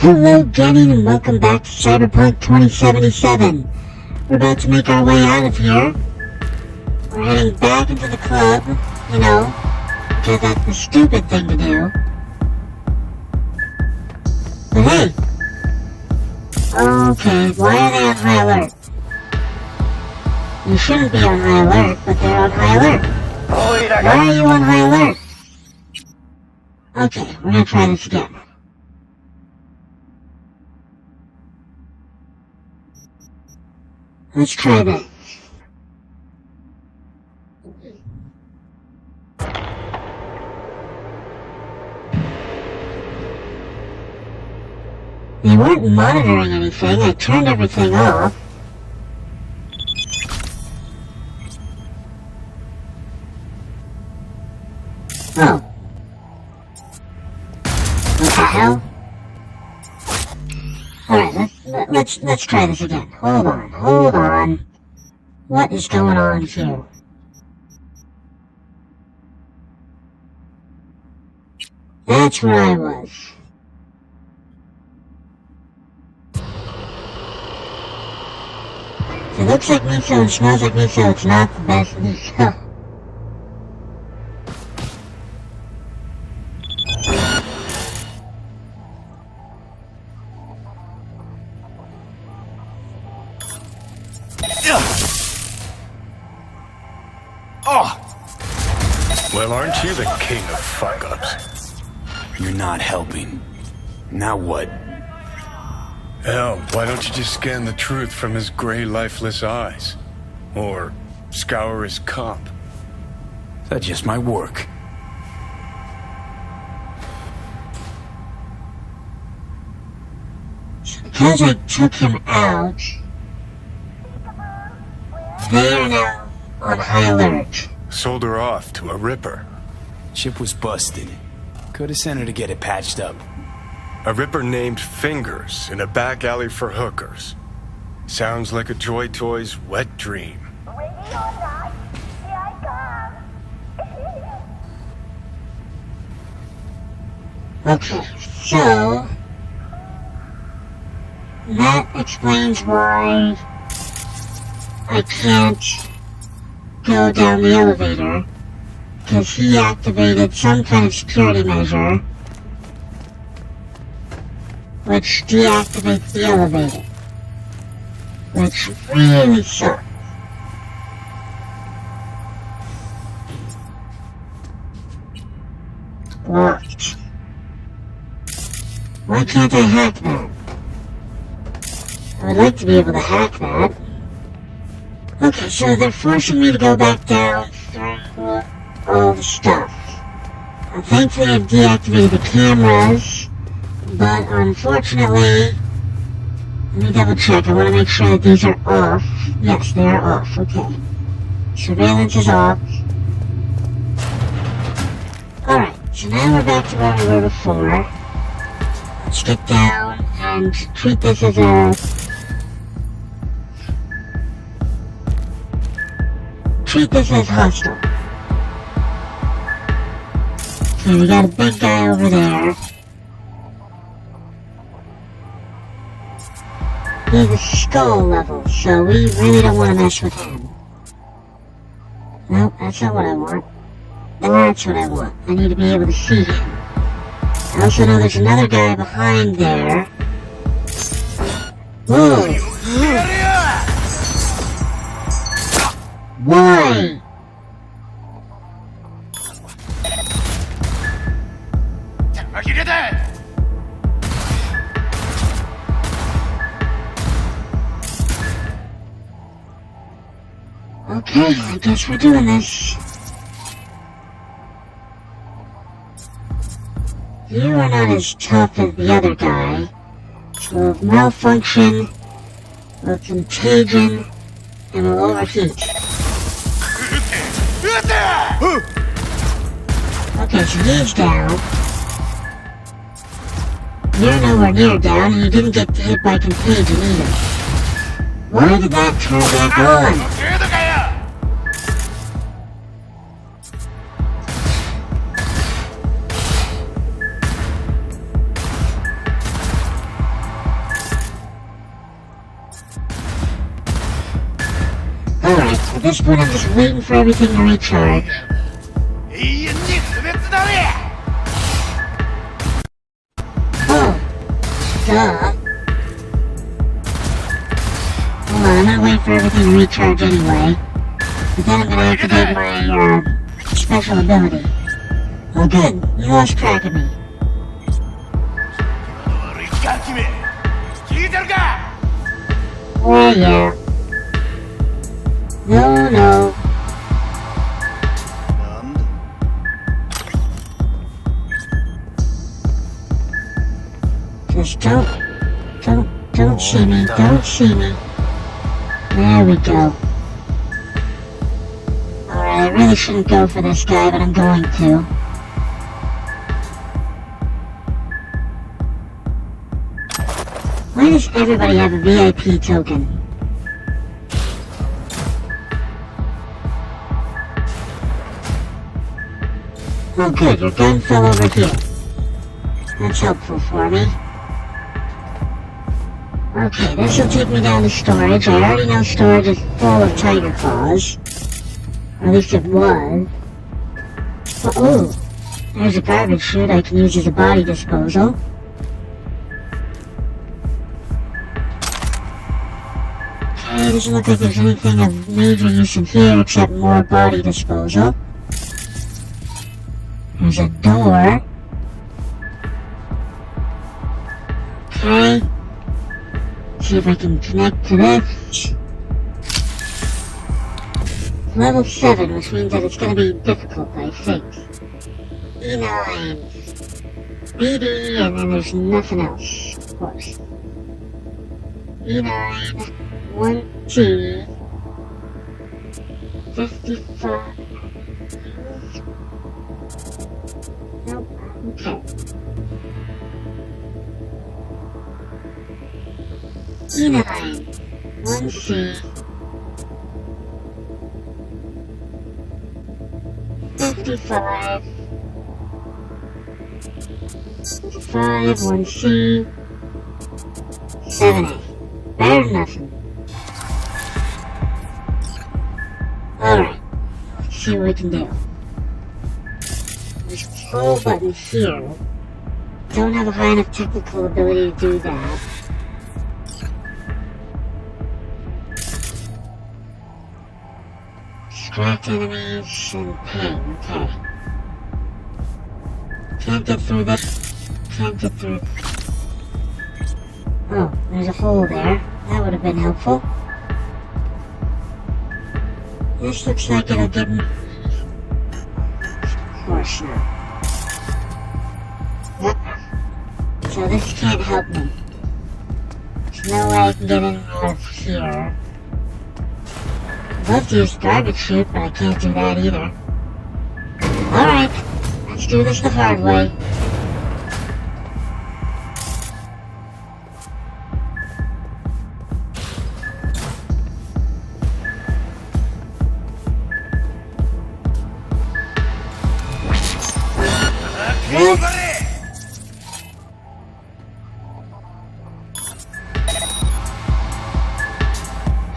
Hello gaming and welcome back to Cyberpunk 2077. We're about to make our way out of here. We're heading back into the club, you know, because that's the stupid thing to do. But hey! Okay, why are they on high alert? You shouldn't be on high alert, but they're on high alert. Why are you on high alert? Okay, we're gonna try this again. Let's try this. They weren't monitoring anything. I turned everything off. Oh. What the hell? Alright, let's try this again. Hold on. What is going on here? That's where I was. If it looks like miso and smells like miso, it's not the best miso. Well, aren't you the king of fuck-ups? You're not helping. Now what? Hell, why don't you just scan the truth from his gray, lifeless eyes? Or scour his cup? That's just my work. Because I took him out, they are now on high alert. Sold her off to a ripper. Chip was busted. Could've sent her to get it patched up. A ripper named Fingers in a back alley for hookers. Sounds like a Joy Toy's wet dream. Okay, so that explains why I can't go down the elevator, because he activated some kind of security measure which deactivates the elevator, which really sucks. Blocked. Why can't I hack that? I would like to be able to hack that. Okay, so they're forcing me to go back down through all the stuff. Thankfully I've deactivated the cameras, but unfortunately, let me double check. I want to make sure that these are off. Yes, they are off. Okay. Surveillance is off. Alright, so now we're back to where we were before. Let's get down and treat this as hostile. Okay, we got a big guy over there. He's a skull level, so we really don't want to mess with him. Nope, that's not what I want. That's what I want. I need to be able to see him. I also know there's another guy behind there. Whoa! Why? Okay, I guess we're doing this. You are not as tough as the other guy. So we'll malfunction, we'll contagion, and we'll overheat. Okay, so he's down. You're nowhere near down, and you didn't get hit by contagion either. Why did that turn back on? Alright, at this point I'm just waiting for everything to recharge. Oh, duh. Hold on, I'm gonna wait for everything to recharge anyway. But then I'm gonna activate my, special ability. Oh good, you lost track of me. Oh yeah. No. Just don't see me, don't see me. There we go. Alright, I really shouldn't go for this guy, but I'm going to. Why does everybody have a VIP token? Oh good, your gun fell over here. That's helpful for me. Okay, this will take me down to storage. I already know storage is full of tiger claws. Or at least it was. Oh, there's a garbage chute I can use as a body disposal. Okay, doesn't look like there's anything of major use in here except more body disposal. There's a door. Okay. See if I can connect to this. Level 7, which means that it's going to be difficult, I think. E9. BD, and then there's nothing else, of course. E9. 1T. 55. Nope. Okay. E9. 1C. 55. 55. 1C. 7A. Better than nothing. Alright. Let's see what we can do. This control button here. Don't have a high enough technical ability to do that. Distract enemies and ping. Okay. Can't get through this. Can't get through. Oh, there's a hole there. That would have been helpful. This looks like it'll give me... Of course not. Yep. So this can't help me. There's no way I can get in out of here. I'd love to use the garbage chute, but I can't do that either. Alright, let's do this the hard way.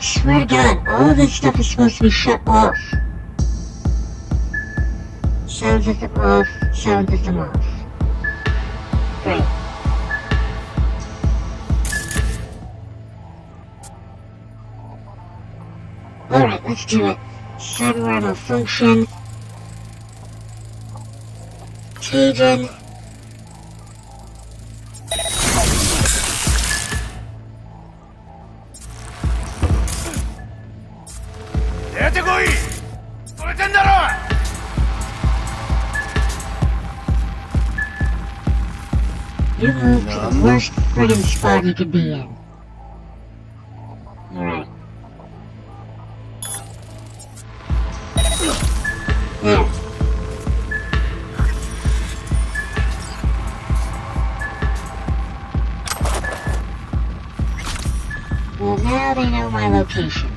Swear to God, all of this stuff is supposed to be shut off. Sound system off, sound system off. Great. Alright, let's do it. Cyberpunk malfunction. Contagion. You moved to the worst friggin' spot you could be in. Alright. There. Well, now they know my location.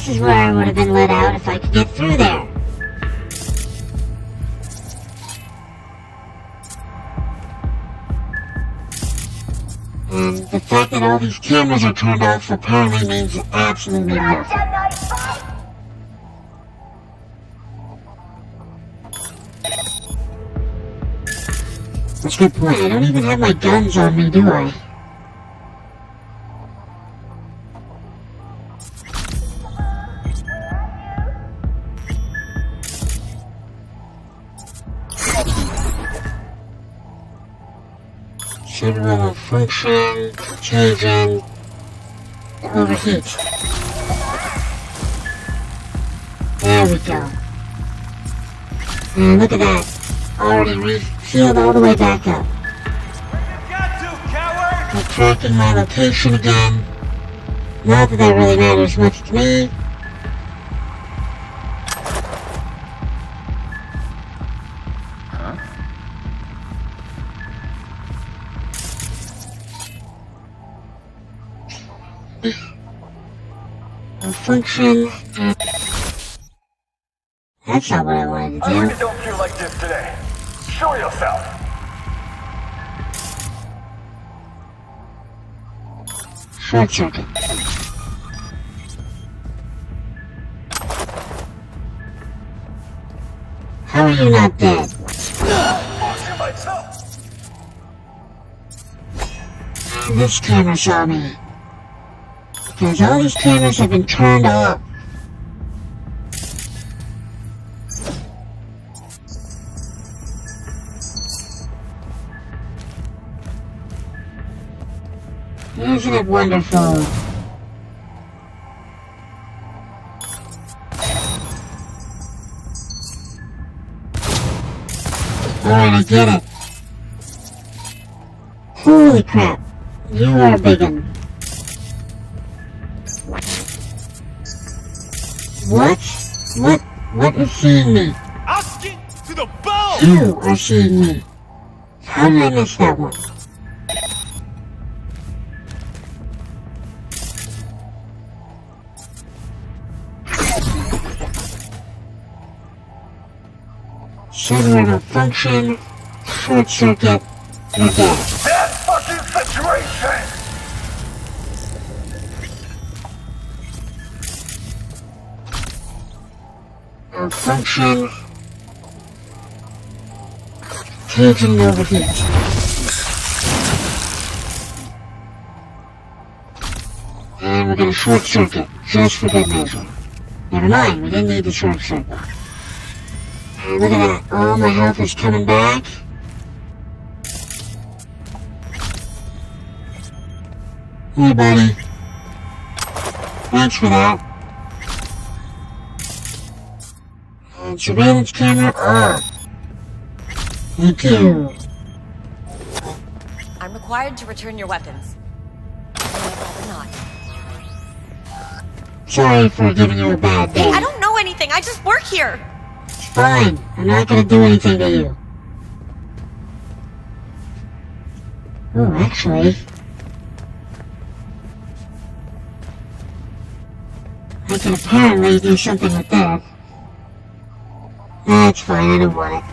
this is where I would have been let out if I could get through there. And the fact that all these cameras are turned off apparently means absolutely nothing. That's a good point. I don't even have my guns on me, do I? Several function, contagion, overheat. There we go. And look at that. Already refilled all the way back up. I'm tracking my location again. Not that that really matters much to me. Function. That's not what I wanted to do. I really don't feel like this today. Show yourself. Short circuit. How are you not dead? This camera saw me. Because all these cameras have been turned off. Isn't it wonderful? Alright, I get it. Holy crap. You are a big one. What is seeing me? Asking to the bone! You are seeing me. How did I miss that one? Several function, short circuit, you're dead. That fucking situation! Function, contagion overheat. And we're gonna short circuit, just for good measure. Never mind, we didn't need the short circuit. And look at that, all my health is coming back. Hey buddy. Thanks for that. And surveillance camera on. Thank you. I'm required to return your weapons. Or not. Sorry for giving you a bad day. I don't know anything. I just work here. It's fine. I'm not gonna do anything to you. Oh, actually, I can apparently do something with that. That's fine, I don't want it.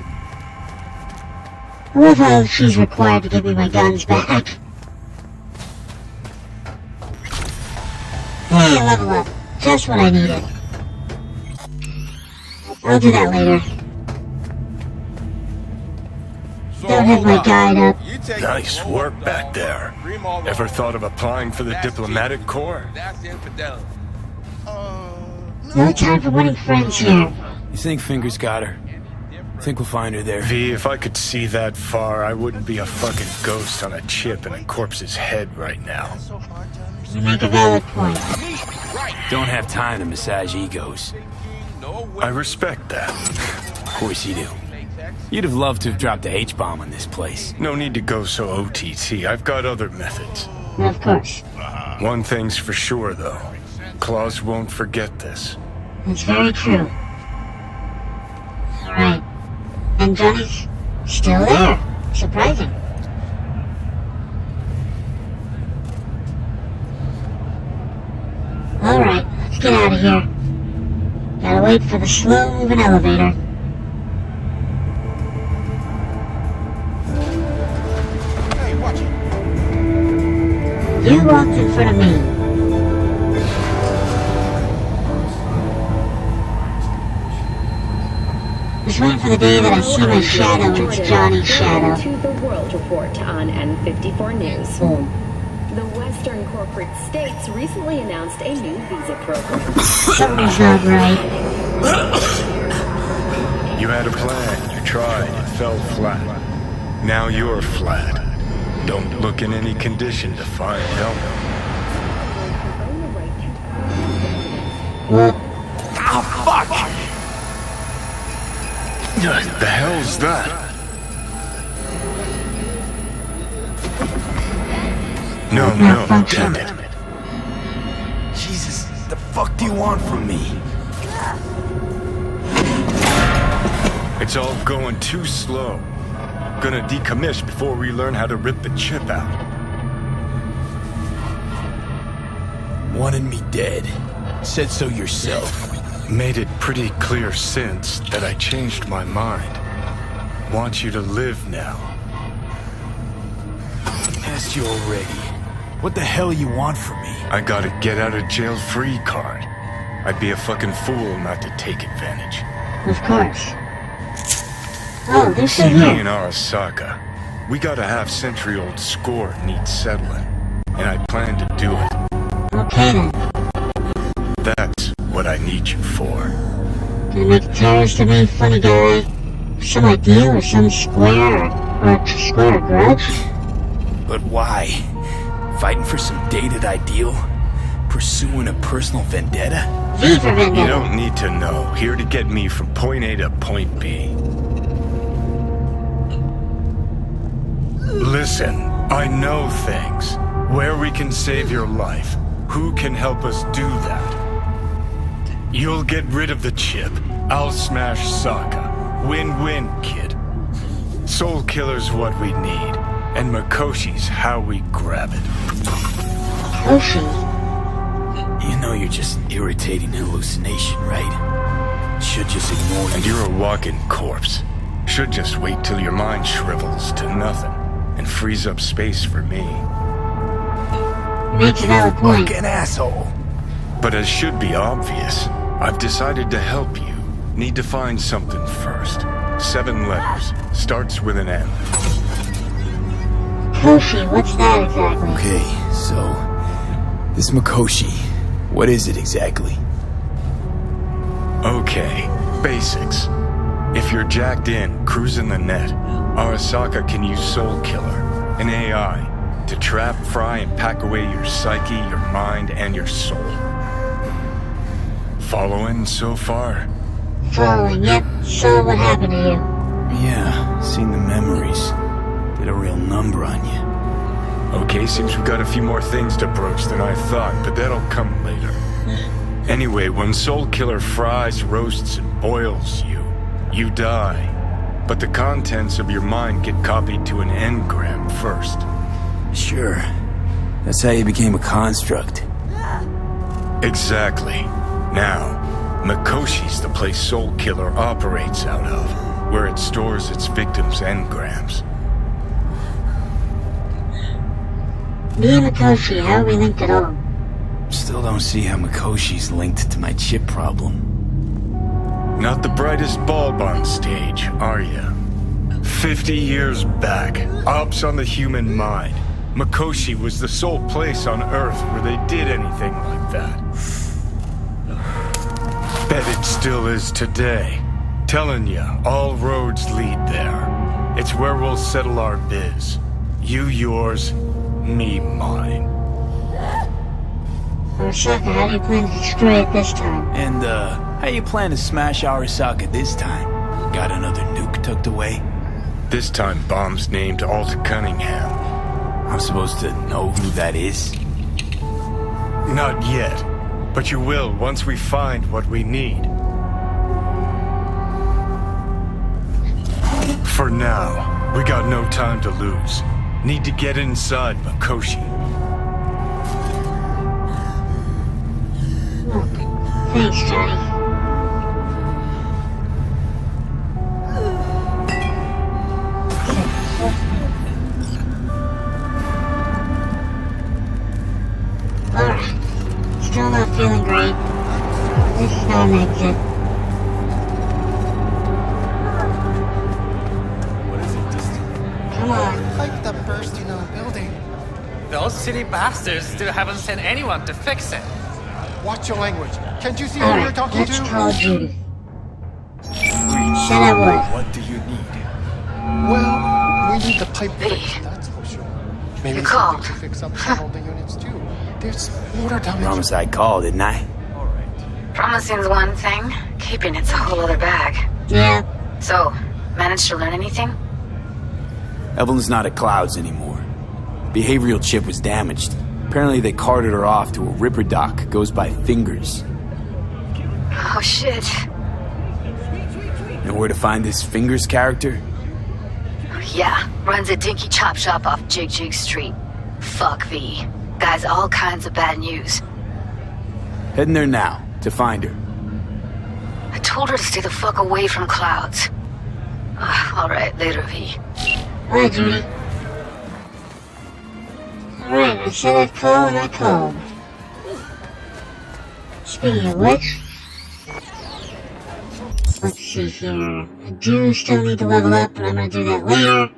I love how she's required to give me my guns back. Hey, level up. Just what I needed. I'll do that later. Don't have my guide up. Nice work back there. Ever thought of applying for the diplomatic corps? No time for winning friends here. You think Fingers got her? Think we'll find her there? V, if I could see that far, I wouldn't be a fucking ghost on a chip in a corpse's head right now. You make a valid point. Don't have time to massage egos. I respect that. Of course you do. You'd have loved to have dropped the H-bomb on this place. No need to go so OTT. I've got other methods. Of course. One thing's for sure, though. Claus won't forget this. That's very true. Alright. And Johnny's still there. Surprising. Alright, let's get out of here. wait for the slow-moving elevator. Hey, watch it. You walked in front of me. Just waiting for the day that I see my shadow and it's Johnny's shadow. To the World Report on N54 News. Boom. The Western corporate states recently announced a new visa program. Something's not right. You had a plan, you tried, it fell flat. Now you're flat. Don't look in any condition to find help. What? Oh, fuck! The hell's that? No, damn it. Jesus, the fuck do you want from me? It's all going too slow. Gonna decommission before we learn how to rip the chip out. Wanted me dead. Said so yourself. Made it pretty clear since that I changed my mind. Want you to live now. Asked you already. What the hell you want from me? I got a get out of jail free card. I'd be a fucking fool not to take advantage. Of course. Oh, they're still See, me here. and Arasaka, we got a half-century-old score needs settling, and I plan to do it. Okay then. That's what I need you for. Gonna make a terrorist of me, funny guy? Some ideal or some square or square grudge? But why? Fighting for some dated ideal? Pursuing a personal vendetta? V for You Vending. don't need to know. Here to get me from point A to point B. Listen, I know things. Where we can save your life. Who can help us do that? You'll get rid of the chip. I'll smash Saka. Win-win, kid. Soul Killer's what we need. And Makoshi's how we grab it. Oshi. You know you're just an irritating hallucination, right? Should just ignore And you. you're a walking corpse. Should just wait till your mind shrivels to nothing and frees up space for me. Makes a valid point. Fucking asshole. But as should be obvious, I've decided to help you. Need to find something first. 7 letters. Starts with an M. Koshi, what's that exactly? Okay, so this Makoshi, what is it exactly? Okay, basics. If you're jacked in, cruising the net, Arasaka can use Soul Killer, an AI, to trap, fry, and pack away your psyche, your mind, and your soul. Following so far? Following, yep. So what happened to you? Yeah, seen the memories. Did a real number on you. Okay, seems we got a few more things to broach than I thought, but that'll come later. Anyway, when Soul Killer fries, roasts, and boils you, you die. But the contents of your mind get copied to an engram first. Sure. That's how you became a construct. Exactly. Now, Makoshi's the place Soul Killer operates out of, where it stores its victims' engrams. Me and Koshi, how are we linked at all? Still don't see how Makoshi's linked to my chip problem. Not the brightest bulb on stage, are ya? 50 years back, ops on the human mind. Makoshi was the sole place on Earth where they did anything like that. Bet it still is today. Telling ya, all roads lead there. It's where we'll settle our biz. You yours, me mine. Arasaka, how do you plan to destroy it this time? And, how you plan to smash Arasaka this time? Got another nuke tucked away? This time bomb's named Alta Cunningham. I'm supposed to know who that is? Not yet, but you will once we find what we need. For now, we got no time to lose. Need to get inside Makoshi. Look, thanks, Johnny. Come on. Like the bursting of a building. Those silly bastards still haven't sent anyone to fix it. Watch your language. Can't you see who you're Alright, talking let's to? call Judy. Said I would. What do you need? Well, we need the pipe fixed, that's for sure. Maybe You something called. to fix up some of the units too. There's water damage. Promise I called, didn't I? Promising's one thing, keeping it's a whole other bag. Yeah. So, managed to learn anything? Evelyn's not at Clouds anymore. Behavioral chip was damaged. Apparently they carted her off to a ripper dock. Goes by Fingers. Oh shit. Know where to find this Fingers character? Yeah, runs a dinky chop shop off Jig Jig Street. Fuck V. Guy's all kinds of bad news. Heading there now, to find her. I told her to stay the fuck away from Clouds. Alright, later V. Alright, Judy. Alright, I said I'd call and I called. Speaking of which, let's see here. I do still need to level up, but I'm gonna do that later.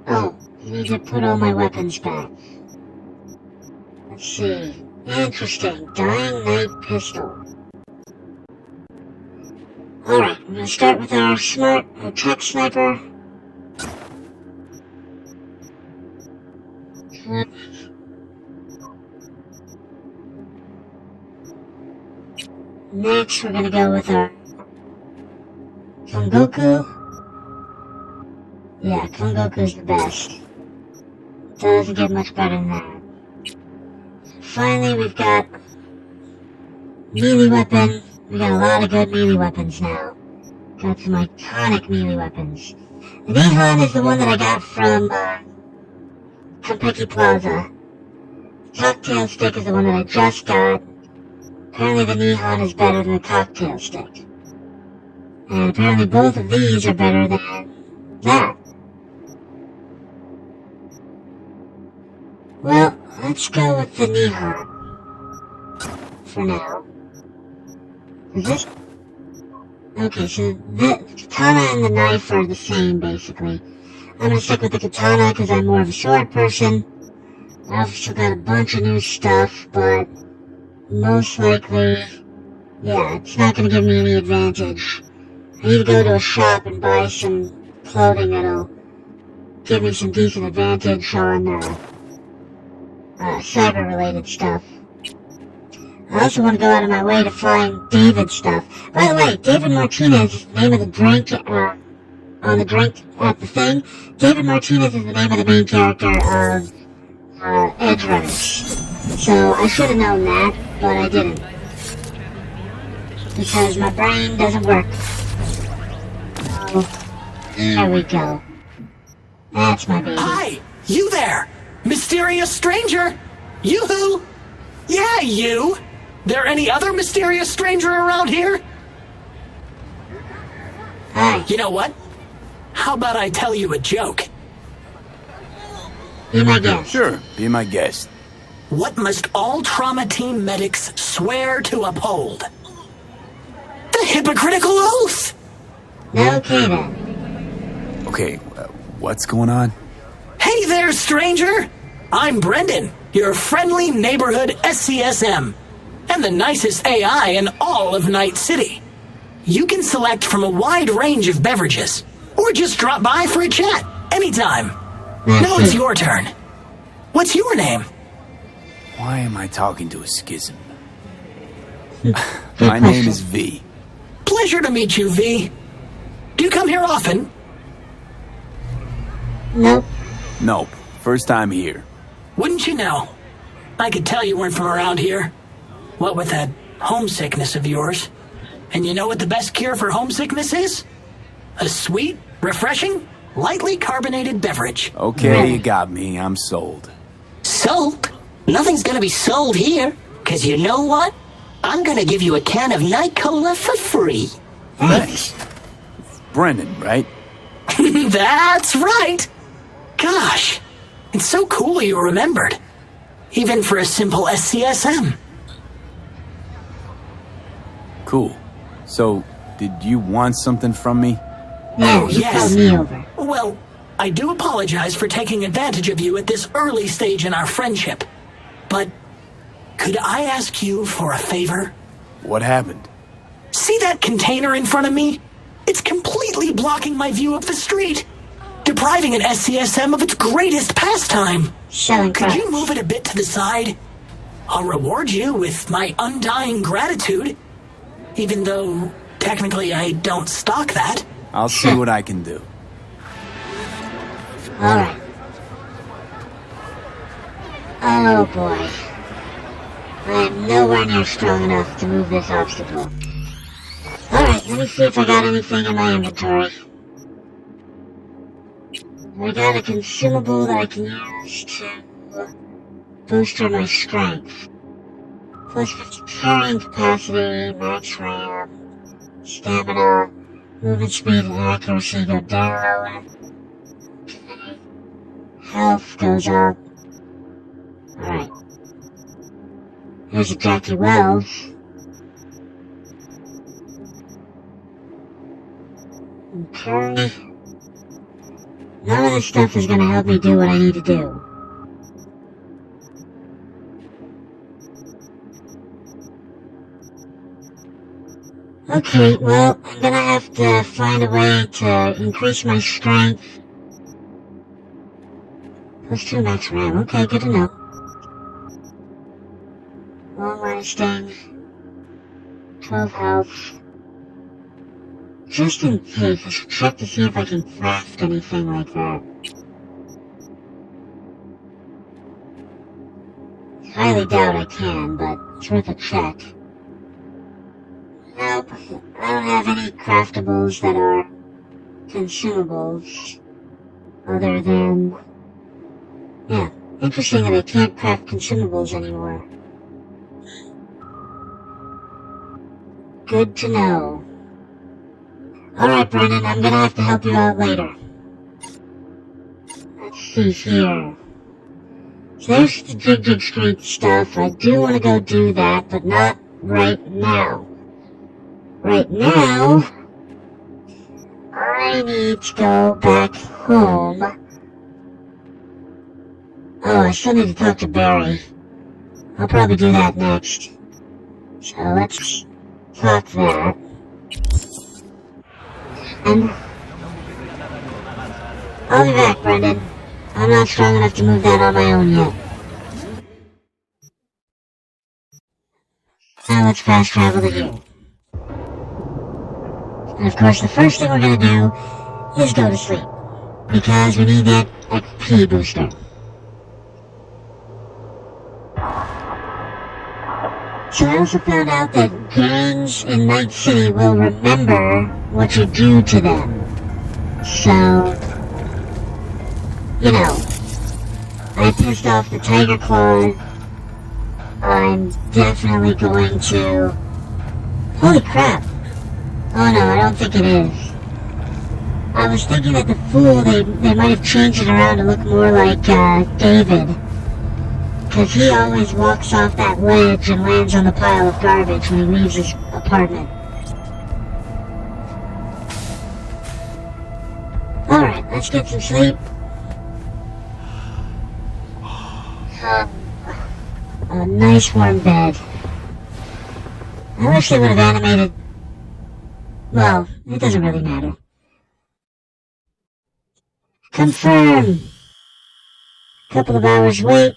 Oh, I need to put all my weapons back. Let's see. Interesting. Dying Night Pistol. Alright, I'm gonna start with our tech sniper. Next, we're gonna go with our Kongoku. Yeah, Kongoku's the best. Doesn't get much better than that. Finally, we've got melee weapon. We got a lot of good melee weapons now. Got some iconic melee weapons. The Nihon is the one that I got from Konpeki Plaza. Cocktail stick is the one that I just got. Apparently the Nihon is better than the cocktail stick. And apparently both of these are better than that. Well, let's go with the Nihon. For now. Is this... Okay, so the katana and the knife are the same, basically. I'm gonna stick with the katana because I'm more of a sword person. I've also got a bunch of new stuff, but most likely, yeah, it's not gonna give me any advantage. I need to go to a shop and buy some clothing that'll give me some decent advantage on cyber-related stuff. I also want to go out of my way to find David stuff. By the way, David Martinez is the name of the drink on the drink at the thing. David Martinez is the name of the main character of Edge Runners. So I should have known that, but I didn't. Because my brain doesn't work. Oh, there we go. That's my baby. Hi! You there! Mysterious stranger! Yoo-hoo! Yeah, you! There any other mysterious stranger around here? Hi. You know what? How about I tell you a joke? Be my guest. Sure, be my guest. What must all trauma team medics swear to uphold? The hypocritical oath! Okay then. Okay, what's going on? Hey there, stranger! I'm Brendan, your friendly neighborhood SCSM, and the nicest AI in all of Night City. You can select from a wide range of beverages, or just drop by for a chat, anytime. Now it's your turn. What's your name? Why am I talking to a schism? My name is V. Pleasure to meet you, V. Do you come here often? Nope. Nope, first time here. Wouldn't you know? I could tell you weren't from around here. What with that homesickness of yours. And you know what the best cure for homesickness is? A sweet, refreshing, lightly carbonated beverage. Okay, you got me, I'm sold. Sold? Nothing's gonna be sold here. Cause you know what? I'm gonna give you a can of Night Cola for free. Thanks. Brendan, right? That's right! Gosh, it's so cool you remembered. Even for a simple SCSM. Cool. So, did you want something from me? Yeah, Oh, you yes. called me over. Well, I do apologize for taking advantage of you at this early stage in our friendship. But could I ask you for a favor? What happened? See that container in front of me? It's completely blocking my view of the street, depriving an SCSM of its greatest pastime. Could you move it a bit to the side? I'll reward you with my undying gratitude, even though technically I don't stock that. I'll see what I can do. Alright. Oh boy. I am nowhere near strong enough to move this obstacle. Alright, let me see if I got anything in my inventory. I got a consumable that I can use to boost my strength. Plus 50 carrying capacity, max RAM, stamina, movement speed and accuracy go down. Health goes up. Alright. Here's a Jackie Wells. Okay. None of this stuff is gonna help me do what I need to do. Okay, well, I'm gonna have to find a way to increase my strength. Plus 2 max RAM, okay, good to know. Long lasting. 12 health. Just in case, I should check to see if I can craft anything like that. Highly doubt I can, but it's worth a check. Nope, I don't have any craftables that are consumables. Other than... Yeah, interesting that I can't craft consumables anymore. Good to know. Alright, Brennan, I'm gonna have to help you out later. Let's see here. So there's the Jig Street stuff. I do want to go do that, but not right now. Right now, I need to go back home. Oh, I still need to talk to Barry. I'll probably do that next. So let's talk that. And I'll be back, Brendan. I'm not strong enough to move that on my own yet. Now let's fast travel to here. And of course, the first thing we're gonna do is go to sleep. Because we need that XP booster. So I also found out that gangs in Night City will remember what you do to them. So, you know, I pissed off the Tiger Claw. I'm definitely going to... Holy crap! Oh no, I don't think it is. I was thinking that the Fool, they might have changed it around to look more like David. Because he always walks off that ledge and lands on the pile of garbage when he leaves his apartment. Alright, let's get some sleep. A nice warm bed. I wish they would have animated... Well, it doesn't really matter. Confirm! Couple of hours wait.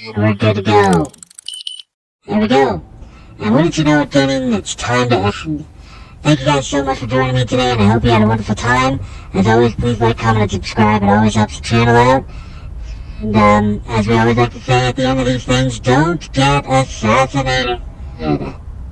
And we're good to go. There we go. And wouldn't you know it, gaming, it's time to end. Thank you guys so much for joining me today, and I hope you had a wonderful time. As always, please like, comment, and subscribe. It always helps the channel out. And, as we always like to say at the end of these things, don't get assassinated.